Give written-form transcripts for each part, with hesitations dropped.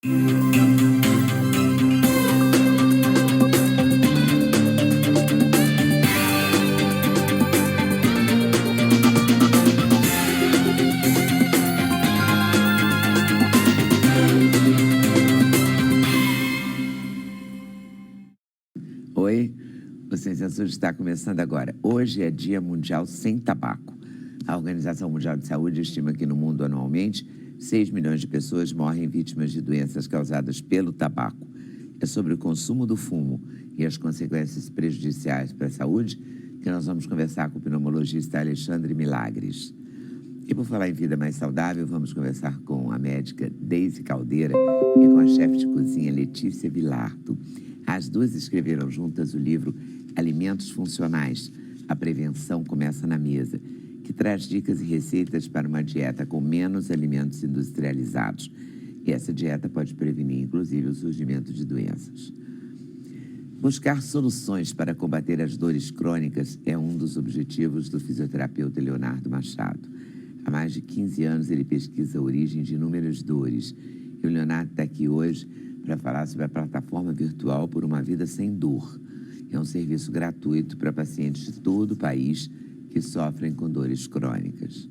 Oi, o Sem Censura está começando agora. Hoje é Dia Mundial Sem Tabaco. A Organização Mundial de Saúde estima que no mundo anualmente 6 milhões de pessoas morrem vítimas de doenças causadas pelo tabaco. É sobre o consumo do fumo e as consequências prejudiciais para a saúde que nós vamos conversar com o pneumologista Alexandre Milagres. E por falar em vida mais saudável, vamos conversar com a médica Deise Caldeira e com a chefe de cozinha Letícia Vilardo. As duas escreveram juntas o livro Alimentos Funcionais, A Prevenção Começa na Mesa, que traz dicas e receitas para uma dieta com menos alimentos industrializados. E essa dieta pode prevenir, inclusive, o surgimento de doenças. Buscar soluções para combater as dores crônicas é um dos objetivos do fisioterapeuta Leonardo Machado. Há mais de 15 anos ele pesquisa a origem de inúmeras dores. E o Leonardo está aqui hoje para falar sobre a plataforma virtual Por uma Vida Sem Dor. É um serviço gratuito para pacientes de todo o país que sofrem com dores crônicas.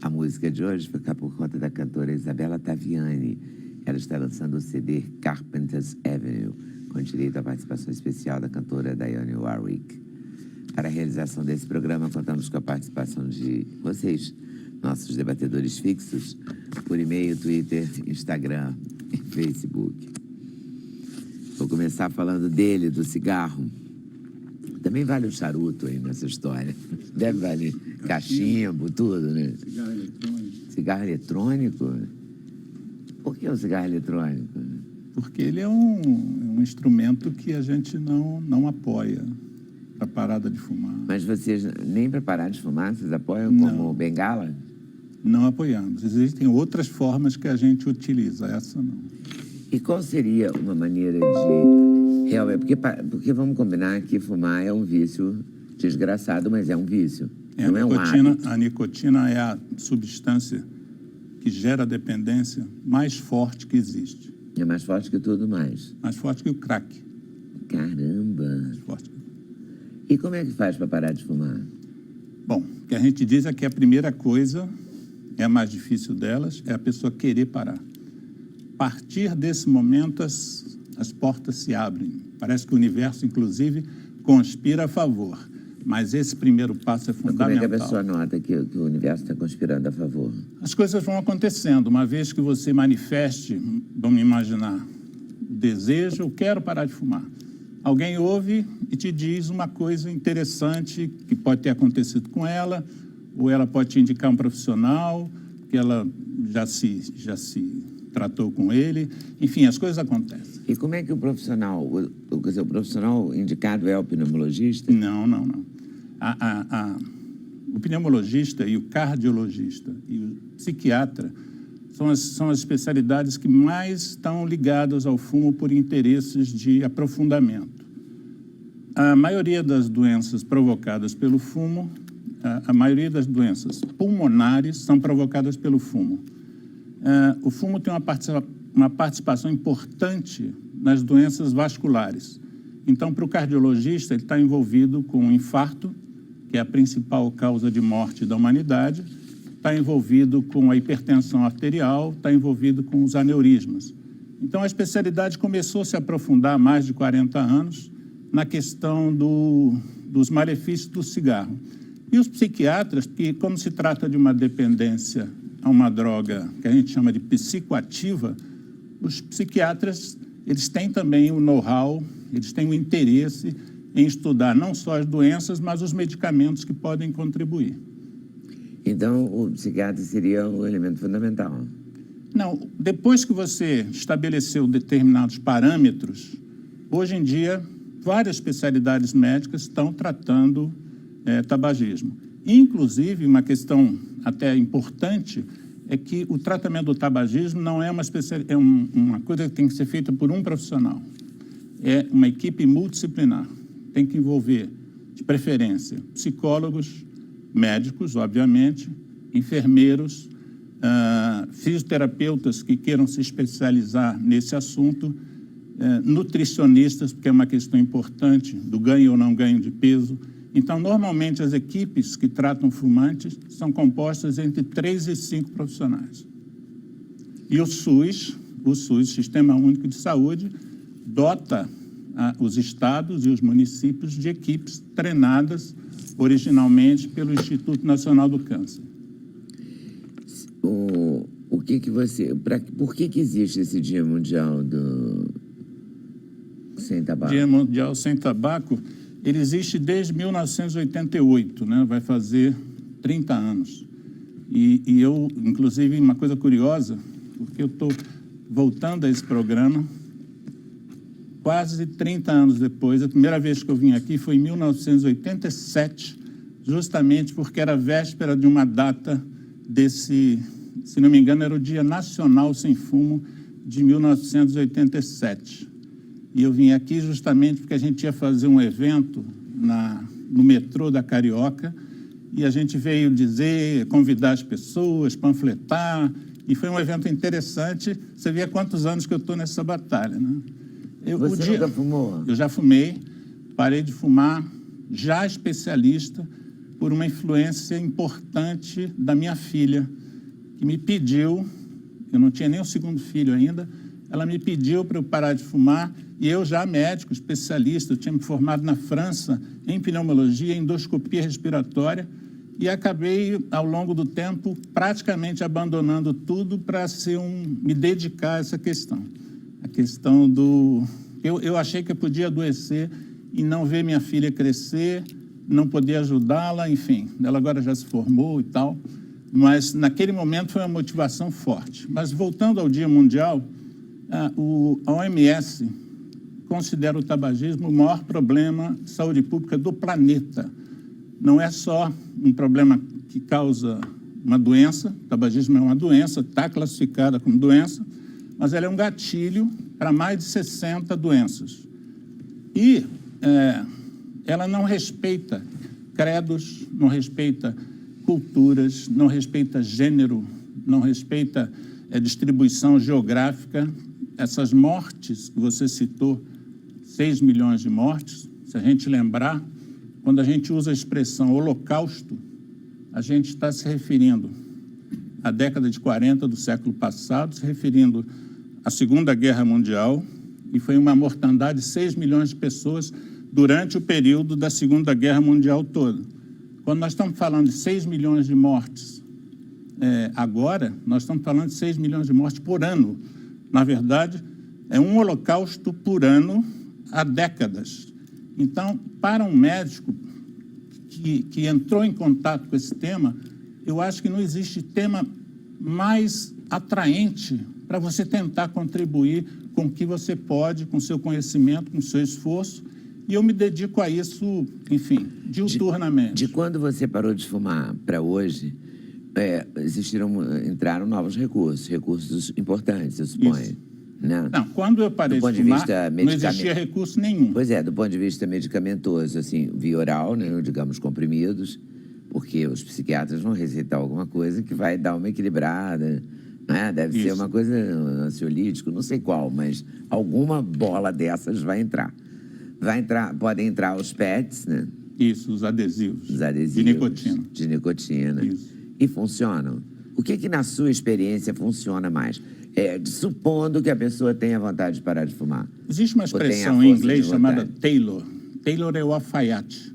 A música de hoje fica por conta da cantora Isabela Taviani. Ela está lançando o CD Carpenter's Avenue, com direito à participação especial da cantora Dionne Warwick. Para a realização desse programa, contamos com a participação de vocês, nossos debatedores fixos, por e-mail, Twitter, Instagram e Facebook. Vou começar falando dele, do cigarro. Também vale o charuto aí nessa história. Deve valer cachimbo, tudo, né? Cigarro eletrônico. Cigarro eletrônico? Por que o cigarro eletrônico? Porque ele é um instrumento que a gente não apoia para parada de fumar. Mas vocês, nem para parar de fumar, vocês apoiam Não. como bengala? Não apoiamos. Existem outras formas que a gente utiliza, essa não. E qual seria uma maneira de... Realmente, porque vamos combinar que fumar é um vício desgraçado, mas é um vício, não é um hábito. A nicotina é a substância que gera dependência mais forte que existe. É mais forte que tudo mais. Mais forte que o crack. Caramba! Mais forte. E como é que faz para parar de fumar? Bom, o que a gente diz é que a primeira coisa, é a mais difícil delas, é a pessoa querer parar. A partir desse momento, as portas se abrem. Parece que o universo, inclusive, conspira a favor. Mas esse primeiro passo é fundamental. Como é que a pessoa nota que o universo está conspirando a favor? As coisas vão acontecendo. Uma vez que você manifeste, vamos imaginar, o desejo, eu quero parar de fumar. Alguém ouve e te diz uma coisa interessante que pode ter acontecido com ela, ou ela pode te indicar um profissional, que ela já se tratou com ele. Enfim, as coisas acontecem. E como é que o profissional, quer dizer, o profissional indicado é o pneumologista? Não. O pneumologista e o cardiologista e o psiquiatra são as especialidades que mais estão ligadas ao fumo por interesses de aprofundamento. A maioria das doenças provocadas pelo fumo, a maioria das doenças pulmonares são provocadas pelo fumo. O fumo tem uma participação importante nas doenças vasculares. Então, para o cardiologista, ele está envolvido com o infarto, que é a principal causa de morte da humanidade, está envolvido com a hipertensão arterial, está envolvido com os aneurismas. Então, a especialidade começou a se aprofundar há mais de 40 anos na questão dos malefícios do cigarro. E os psiquiatras, que como se trata de uma dependência a uma droga que a gente chama de psicoativa, os psiquiatras, eles têm também o know-how, eles têm o interesse em estudar não só as doenças, mas os medicamentos que podem contribuir. Então, o psiquiatra seria o elemento fundamental? Não, depois que você estabeleceu determinados parâmetros, hoje em dia, várias especialidades médicas estão tratando tabagismo. Inclusive, uma questão até importante é que o tratamento do tabagismo não é uma coisa que tem que ser feita por um profissional. É uma equipe multidisciplinar. Tem que envolver, de preferência, psicólogos, médicos, obviamente, enfermeiros, fisioterapeutas que queiram se especializar nesse assunto, nutricionistas, porque é uma questão importante do ganho ou não ganho de peso. Então, normalmente, as equipes que tratam fumantes são compostas entre 3 e 5 profissionais. E o SUS, Sistema Único de Saúde, dota os estados e os municípios de equipes treinadas originalmente pelo Instituto Nacional do Câncer. Por que existe esse Dia Mundial Sem Tabaco? Dia Mundial Sem Tabaco, ele existe desde 1988, né? Vai fazer 30 anos. E eu, inclusive, uma coisa curiosa, porque eu estou voltando a esse programa quase 30 anos depois. A primeira vez que eu vim aqui foi em 1987, justamente porque era véspera de uma data desse, se não me engano, era o Dia Nacional Sem Fumo de 1987. E eu vim aqui justamente porque a gente ia fazer um evento no metrô da Carioca e a gente veio convidar as pessoas, panfletar, e foi um evento interessante. Você vê há quantos anos que eu estou nessa batalha, né? Você nunca fumou? Eu já fumei, parei de fumar, já especialista, por uma influência importante da minha filha, que me pediu, eu não tinha nem o segundo filho ainda, ela me pediu para eu parar de fumar, e eu já médico, especialista, eu tinha me formado na França em pneumologia, endoscopia respiratória, e acabei, ao longo do tempo, praticamente abandonando tudo para me dedicar a essa questão. A questão do... Eu achei que eu podia adoecer e não ver minha filha crescer, não poder ajudá-la, enfim. Ela agora já se formou e tal, mas naquele momento foi uma motivação forte. Mas voltando ao Dia Mundial, a OMS considera o tabagismo o maior problema de saúde pública do planeta. Não é só um problema que causa uma doença, o tabagismo é uma doença, está classificada como doença, mas ela é um gatilho para mais de 60 doenças. E ela não respeita credos, não respeita culturas, não respeita gênero, não respeita distribuição geográfica. Essas mortes que você citou, 6 milhões de mortes, se a gente lembrar, quando a gente usa a expressão holocausto, a gente está se referindo à década de 40 do século passado, se referindo à Segunda Guerra Mundial, e foi uma mortandade de 6 milhões de pessoas durante o período da Segunda Guerra Mundial toda. Quando nós estamos falando de 6 milhões de mortes agora, nós estamos falando de 6 milhões de mortes por ano. Na verdade, é um holocausto por ano há décadas. Então, para um médico que entrou em contato com esse tema, eu acho que não existe tema mais atraente para você tentar contribuir com o que você pode, com o seu conhecimento, com o seu esforço, e eu me dedico a isso, enfim, diuturnamente. De quando você parou de fumar para hoje, entraram novos recursos importantes, eu suponho. Isso. Né? Não, quando eu parei de fumar, não existia recurso nenhum. Pois é, do ponto de vista medicamentoso, assim, via oral, né, digamos, comprimidos, porque os psiquiatras vão receitar alguma coisa que vai dar uma equilibrada, né? Deve ser uma coisa ansiolítico, não sei qual, mas alguma bola dessas vai entrar. Podem entrar os PETs, né? Isso, os adesivos. Os adesivos. De nicotina. De nicotina. Isso. E funcionam. O que na sua experiência funciona mais? Supondo que a pessoa tenha vontade de parar de fumar. Existe uma expressão em inglês chamada Taylor. Taylor é o alfaiate.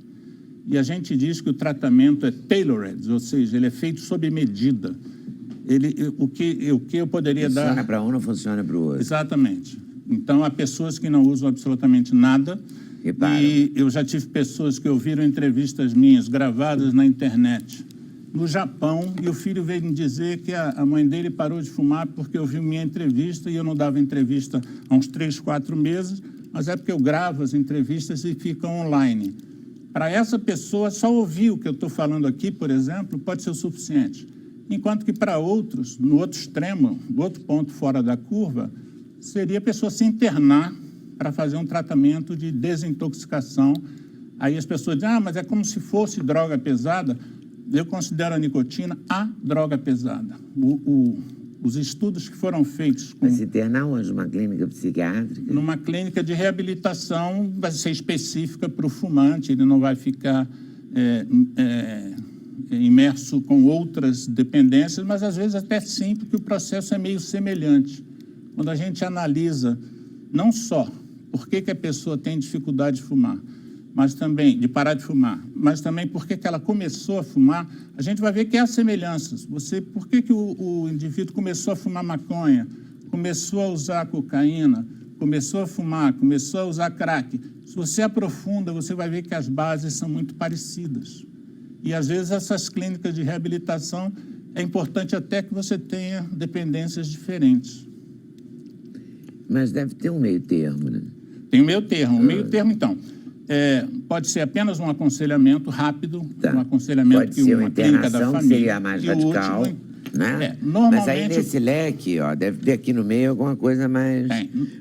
E a gente diz que o tratamento é tailored, ou seja, ele é feito sob medida. O que eu poderia dar... Funciona para um, não funciona para o outro. Exatamente. Então, há pessoas que não usam absolutamente nada. Repara. E eu já tive pessoas que ouviram entrevistas minhas gravadas na internet no Japão, e o filho veio me dizer que a mãe dele parou de fumar porque ouviu minha entrevista, e eu não dava entrevista há uns 3, 4 meses, mas é porque eu gravo as entrevistas e ficam online. Para essa pessoa, só ouvir o que eu estou falando aqui, por exemplo, pode ser o suficiente. Enquanto que para outros, no outro extremo, no outro ponto fora da curva, seria a pessoa se internar para fazer um tratamento de desintoxicação. Aí as pessoas dizem, mas é como se fosse droga pesada. Eu considero a nicotina a droga pesada. O os estudos que foram feitos com... Vai se internar onde? Numa clínica psiquiátrica? Numa clínica de reabilitação, vai ser específica para o fumante, ele não vai ficar imerso com outras dependências, mas às vezes até sim, porque o processo é meio semelhante. Quando a gente analisa não só por que a pessoa tem dificuldade de fumar, mas também de parar de fumar, mas também por que ela começou a fumar, a gente vai ver que há semelhanças. Por que o indivíduo começou a fumar maconha, começou a usar cocaína, começou a fumar, começou a usar crack? Se você aprofunda, você vai ver que as bases são muito parecidas. E, às vezes, essas clínicas de reabilitação, é importante até que você tenha dependências diferentes. Mas deve ter um meio termo, né? Tem um meio termo. O meio termo, então, pode ser apenas um aconselhamento rápido, um aconselhamento pode ser uma clínica da família. Seria a mais radical, né? Normalmente, mas aí nesse leque, ó, deve ter aqui no meio alguma coisa mais...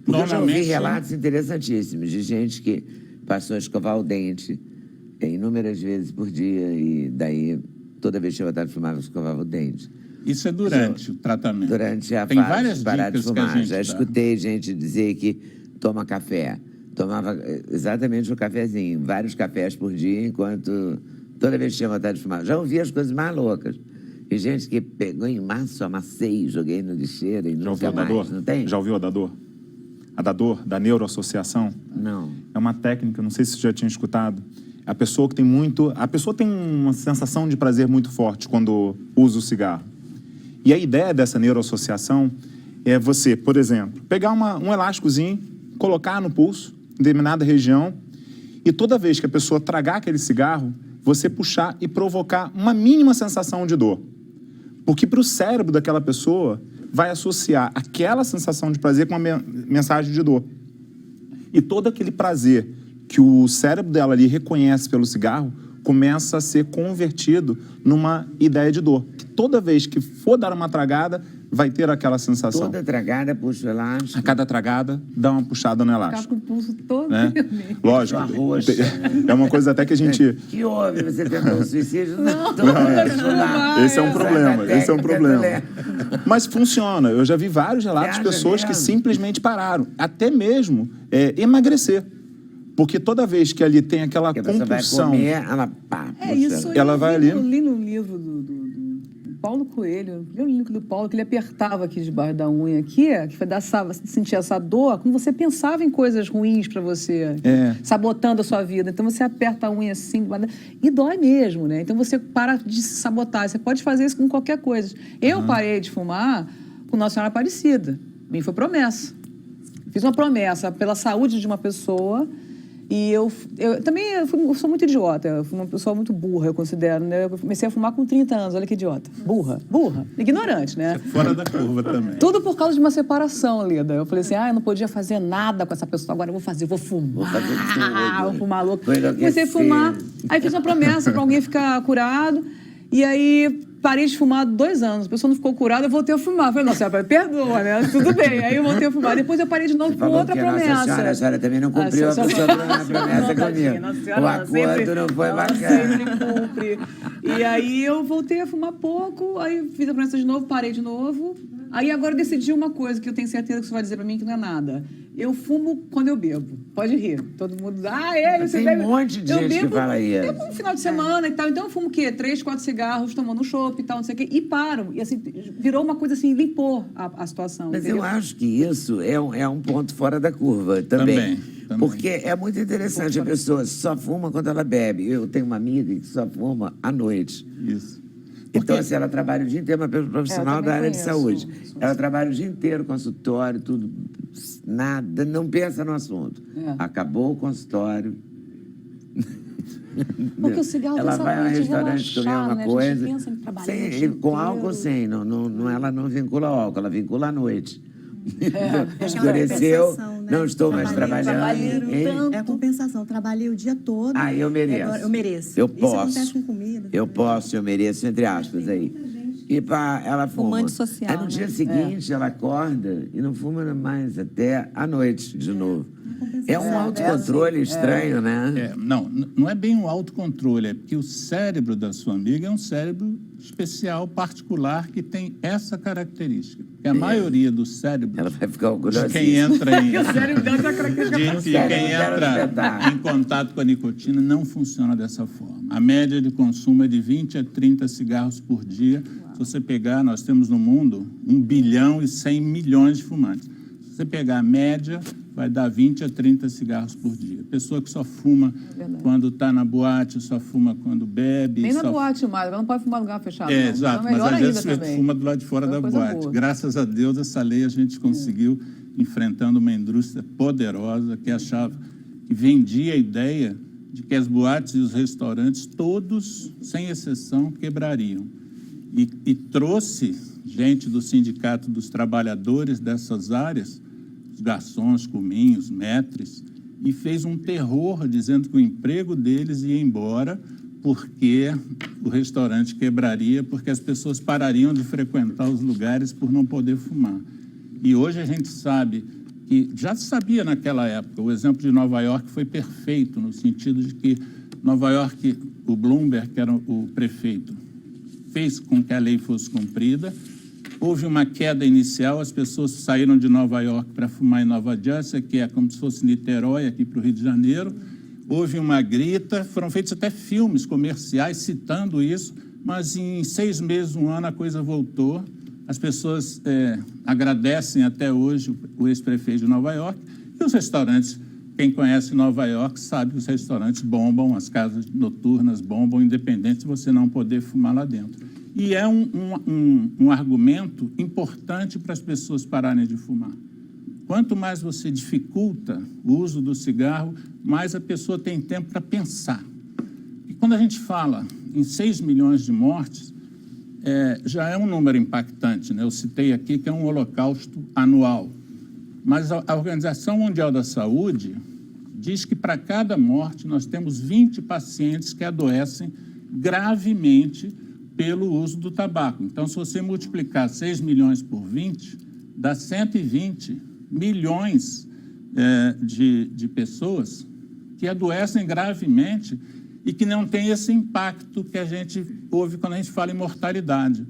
Porque eu já ouvi relatos interessantíssimos de gente que passou a escovar o dente inúmeras vezes por dia e daí toda vez que eu estava fumava, eu escovava o dente. Isso é durante o tratamento. Durante a Tem fase várias de parar de dicas que a fumar. gente Já dá. escutei gente dizer que toma café. Tomava exatamente o cafezinho, vários cafés por dia, enquanto toda vez que tinha vontade de fumar. Já ouvi as coisas mais loucas. E gente que pegou em maço, amassei, joguei no lixeira e nunca mais. Não tem? Já ouviu a da dor? A da dor, da neuroassociação? Não. É uma técnica, não sei se você já tinha escutado. A pessoa tem uma sensação de prazer muito forte quando usa o cigarro. E a ideia dessa neuroassociação é você, por exemplo, pegar um elásticozinho, colocar no pulso, em determinada região, e toda vez que a pessoa tragar aquele cigarro, você puxar e provocar uma mínima sensação de dor. Porque para o cérebro daquela pessoa vai associar aquela sensação de prazer com uma mensagem de dor. E todo aquele prazer que o cérebro dela ali reconhece pelo cigarro começa a ser convertido numa ideia de dor. Que toda vez que for dar uma tragada, vai ter aquela sensação. Toda tragada puxa o elástico. A cada tragada, dá uma puxada no elástico. Ficar com o pulso todo. Né? Lógico. Roxa. É uma coisa até que a gente... Que houve? Você tentou o suicídio? Não. Esse é um problema, esse é um problema. Mas funciona. Eu já vi vários relatos de pessoas que simplesmente pararam. Até mesmo emagrecer. Porque toda vez que ali tem aquela compulsão... Vai comer, ela pá, isso aí ela vai ali... Eu li no livro do Paulo Coelho, li um livro do Paulo, que ele apertava aqui debaixo da unha, aqui, que foi sentir essa dor, como você pensava em coisas ruins para você, sabotando a sua vida. Então, você aperta a unha assim, e dói mesmo, né? Então, você para de se sabotar. Você pode fazer isso com qualquer coisa. Eu parei de fumar com Nossa Senhora Aparecida. Mim foi promessa. Fiz uma promessa pela saúde de uma pessoa. E eu sou muito idiota, eu fui uma pessoa muito burra, eu considero, né? Eu comecei a fumar com 30 anos, olha que idiota. Burra, ignorante, né? Fora da curva também. Tudo por causa de uma separação, Lida. Eu falei assim, eu não podia fazer nada com essa pessoa, agora eu vou fumar. Vou fumar louco. Comecei a fumar, aí fiz uma promessa pra alguém ficar curado, e aí... Parei de fumar 2 anos. A pessoa não ficou curada, eu voltei a fumar. Falei, nossa senhora, perdoa, né? Tudo bem. Aí eu voltei a fumar. Depois eu parei de novo com outra promessa. A senhora também não cumpriu a promessa comigo. O acordo não foi bacana. Sempre cumpre. E aí eu voltei a fumar pouco, aí fiz a promessa de novo, parei de novo. Aí agora eu decidi uma coisa que eu tenho certeza que você vai dizer pra mim que não é nada. Eu fumo quando eu bebo. Pode rir. Todo mundo... você tem bebe. Um monte de gente que fala isso. Eu bebo no final de semana e tal. Então eu fumo o quê? 3, 4 cigarros, tomando um chopp e tal, não sei o quê. E paro. E assim, virou uma coisa assim, limpou a situação. Mas entendeu? eu acho que isso é um ponto fora da curva também. Porque é muito interessante. A pessoa só fuma quando ela bebe. Eu tenho uma amiga que só fuma à noite. Isso. Então, assim, ela trabalha o dia inteiro, uma profissional da área de saúde. Ela trabalha o dia inteiro, consultório, tudo, nada, não pensa no assunto. Acabou o consultório. Porque o cigarro ela vai ao restaurante comer uma coisa. Com álcool, sem. Ela não vincula ao álcool, ela vincula à noite. Escureceu, né? não estou mais trabalhando. É a compensação. Trabalhei o dia todo. Eu mereço. Agora, eu mereço. Eu posso. Isso acontece com comida. Eu posso, eu mereço, entre aspas, aí. E ela fuma. Fumante social, aí no dia seguinte ela acorda e não fuma mais até à noite de novo. É um autocontrole estranho, né? Não é bem um autocontrole, é porque o cérebro da sua amiga é um cérebro especial, particular, que tem essa característica. Que a maioria do cérebro Ela vai ficar de orgulhosa. quem entra em, O cérebro dela tem a característica de quem entra em contato com a nicotina não funciona dessa forma. A média de consumo é de 20 a 30 cigarros por dia. Se você pegar, nós temos no mundo 1 bilhão e 100 milhões de fumantes. Se você pegar a média, vai dar 20 a 30 cigarros por dia. Pessoa que só fuma quando está na boate, só fuma quando bebe. Nem na boate mais, ela não pode fumar em lugar fechado. É, não. exato, Então, mas melhor às ainda vezes você também. fuma do lado de fora É da coisa boate. boa. Graças a Deus, essa lei a gente conseguiu, enfrentando uma indústria poderosa que achava, que vendia a ideia de que as boates e os restaurantes, todos, sem exceção, quebrariam. E trouxe gente do Sindicato dos Trabalhadores dessas áreas, os garçons, cominhos, maîtres, e fez um terror dizendo que o emprego deles ia embora porque o restaurante quebraria, porque as pessoas parariam de frequentar os lugares por não poder fumar. E hoje a gente sabe que, já se sabia naquela época, o exemplo de Nova York foi perfeito, no sentido de que Nova York, o Bloomberg, que era o prefeito, fez com que a lei fosse cumprida. Houve uma queda inicial, as pessoas saíram de Nova York para fumar em Nova Jersey, que é como se fosse Niterói, aqui para o Rio de Janeiro. Houve uma grita, foram feitos até filmes comerciais citando isso, mas em 6 meses, 1 ano, a coisa voltou. As pessoas agradecem até hoje o ex-prefeito de Nova York. E os restaurantes, quem conhece Nova York sabe que os restaurantes bombam, as casas noturnas bombam, independente de você não poder fumar lá dentro. E é um argumento importante para as pessoas pararem de fumar. Quanto mais você dificulta o uso do cigarro, mais a pessoa tem tempo para pensar. E quando a gente fala em 6 milhões de mortes, já é um número impactante, né? Eu citei aqui que é um holocausto anual. Mas a Organização Mundial da Saúde diz que para cada morte nós temos 20 pacientes que adoecem gravemente pelo uso do tabaco. Então, se você multiplicar 6 milhões por 20, dá 120 milhões de pessoas que adoecem gravemente e que não tem esse impacto que a gente ouve quando a gente fala em mortalidade.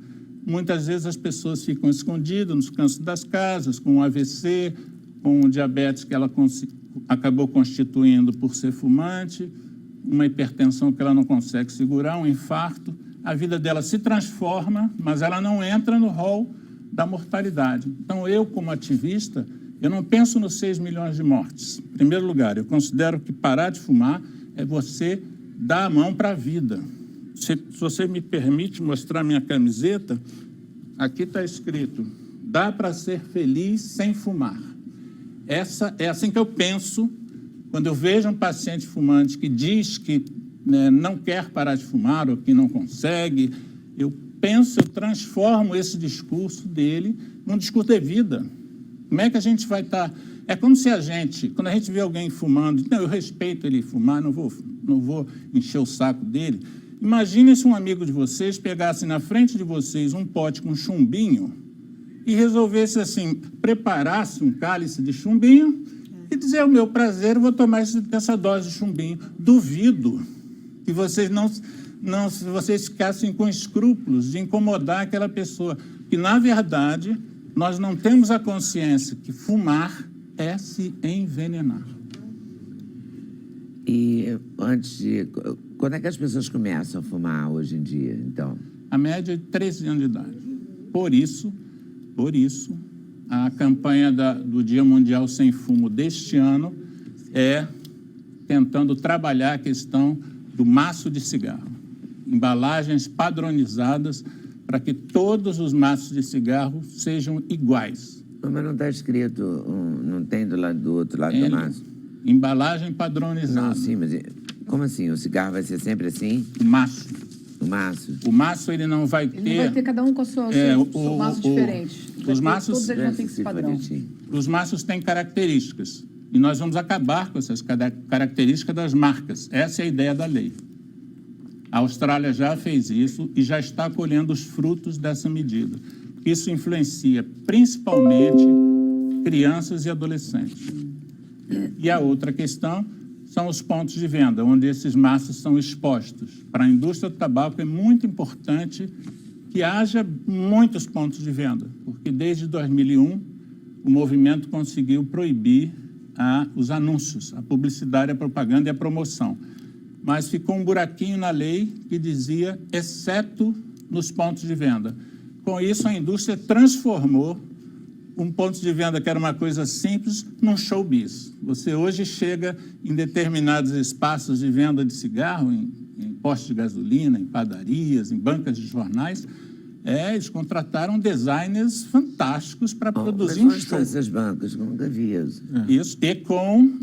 Muitas vezes as pessoas ficam escondidas nos cantos das casas, com um AVC, com um diabetes que ela acabou constituindo por ser fumante, uma hipertensão que ela não consegue segurar, um infarto. A vida dela se transforma, mas ela não entra no rol da mortalidade. Então, eu, como ativista, eu não penso nos 6 milhões de mortes. Em primeiro lugar, eu considero que parar de fumar é você dar a mão para a vida. Se você me permite mostrar minha camiseta, aqui está escrito: dá para ser feliz sem fumar. É assim que eu penso quando eu vejo um paciente fumante que diz que não quer parar de fumar ou que não consegue. Eu transformo esse discurso dele num discurso de vida. Como é que a gente vai estar... É como se quando a gente vê alguém fumando, não, eu respeito ele fumar, não vou encher o saco dele. Imagine se um amigo de vocês pegasse na frente de vocês um pote com chumbinho e resolvesse, assim, preparasse um cálice de chumbinho e dizer: o meu prazer, eu vou tomar essa dose de chumbinho. Duvido que vocês vocês ficassem com escrúpulos de incomodar aquela pessoa. Que, na verdade, nós não temos a consciência que fumar é se envenenar. E quando é que as pessoas começam a fumar hoje em dia, então? A média é de 13 anos de idade. Por isso, a campanha do Dia Mundial Sem Fumo deste ano é tentando trabalhar a questão do maço de cigarro. Embalagens padronizadas para que todos os maços de cigarro sejam iguais. Mas não está escrito, não tem do outro lado do maço? Embalagem padronizada. Não, sim, mas como assim? O cigarro vai ser sempre assim? O maço. O maço? O maço, ele não vai ter... Ele vai ter cada um com o seu maço diferente. Os maços... Todos eles vão ter esse padrão. Os maços têm características. E nós vamos acabar com essas características das marcas. Essa é a ideia da lei. A Austrália já fez isso e já está colhendo os frutos dessa medida. Isso influencia principalmente crianças e adolescentes. E a outra questão são os pontos de venda, onde esses maços são expostos. Para a indústria do tabaco é muito importante que haja muitos pontos de venda, porque desde 2001 o movimento conseguiu proibir os anúncios, a publicidade, a propaganda e a promoção. Mas ficou um buraquinho na lei que dizia, exceto nos pontos de venda. Com isso, a indústria transformou um ponto de venda que era uma coisa simples num showbiz. Você hoje chega em determinados espaços de venda de cigarro, em postos de gasolina, em padarias, em bancas de jornais, eles contrataram designers fantásticos para produzir um show. Essas bancas, nunca vi isso. Isso,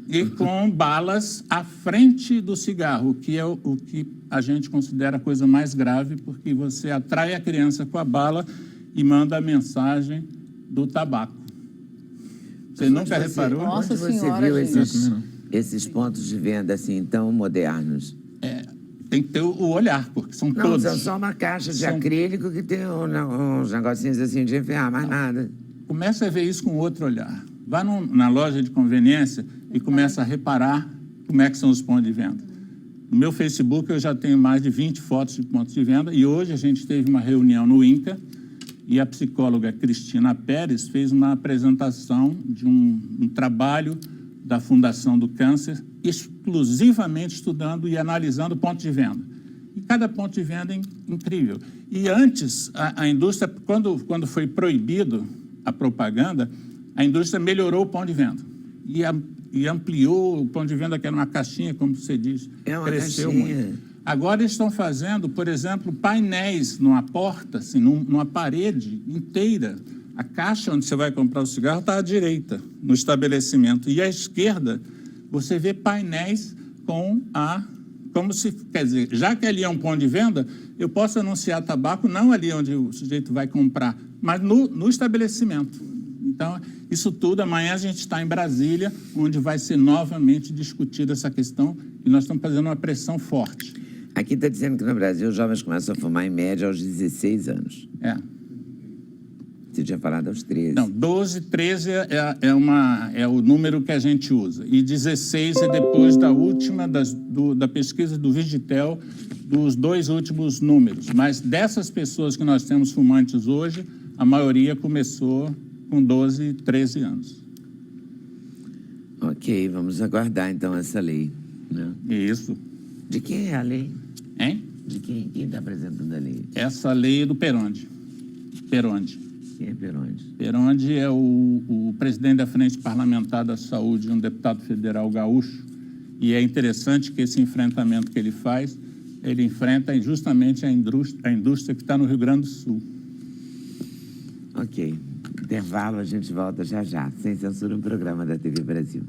e com balas à frente do cigarro, que é o que a gente considera a coisa mais grave, porque você atrai a criança com a bala e manda a mensagem do tabaco. Você nunca reparou? Nossa Onde você Senhora, viu gente. esses pontos de venda assim tão modernos? Tem que ter o olhar, porque são Não, todos. são só uma caixa de acrílico que tem uns negocinhos assim de enfiar, mais nada. Começa a ver isso com outro olhar. Vá na loja de conveniência e começa a reparar como é que são os pontos de venda. No meu Facebook eu já tenho mais de 20 fotos de pontos de venda e hoje a gente teve uma reunião no INCA e a psicóloga Cristina Pérez fez uma apresentação de um trabalho da Fundação do Câncer, exclusivamente estudando e analisando pontos de venda. E cada ponto de venda é incrível. E antes, a indústria, quando foi proibido a propaganda, a indústria melhorou o ponto de venda. E ampliou o ponto de venda, que era uma caixinha, como você diz. É uma cresceu caixinha. muito. Agora eles estão fazendo, por exemplo, painéis numa porta, assim, numa parede inteira. A caixa onde você vai comprar o cigarro está à direita, no estabelecimento. E à esquerda, você vê painéis como se, quer dizer, já que ali é um ponto de venda, eu posso anunciar tabaco não ali onde o sujeito vai comprar, mas no estabelecimento. Então, isso tudo, amanhã a gente está em Brasília, onde vai ser novamente discutida essa questão, e nós estamos fazendo uma pressão forte. Aqui está dizendo que no Brasil os jovens começam a fumar em média aos 16 anos. Você tinha falado aos 13. Não, 12, 13 é o número que a gente usa. E 16 é depois da última, da pesquisa do Vigitel, dos 2 últimos números. Mas dessas pessoas que nós temos fumantes hoje, a maioria começou com 12, 13 anos. Ok, vamos aguardar então essa lei. Né? Isso. De quem é a lei? Hein? De quem está apresentando a lei? Essa lei é do Peronde. Quem é Peronde? Peronde é o presidente da Frente Parlamentar da Saúde, um deputado federal gaúcho, e é interessante que esse enfrentamento que ele faz, ele enfrenta justamente a indústria que está no Rio Grande do Sul. Ok. Intervalo, a gente volta já já. Sem Censura, um programa da TV Brasil.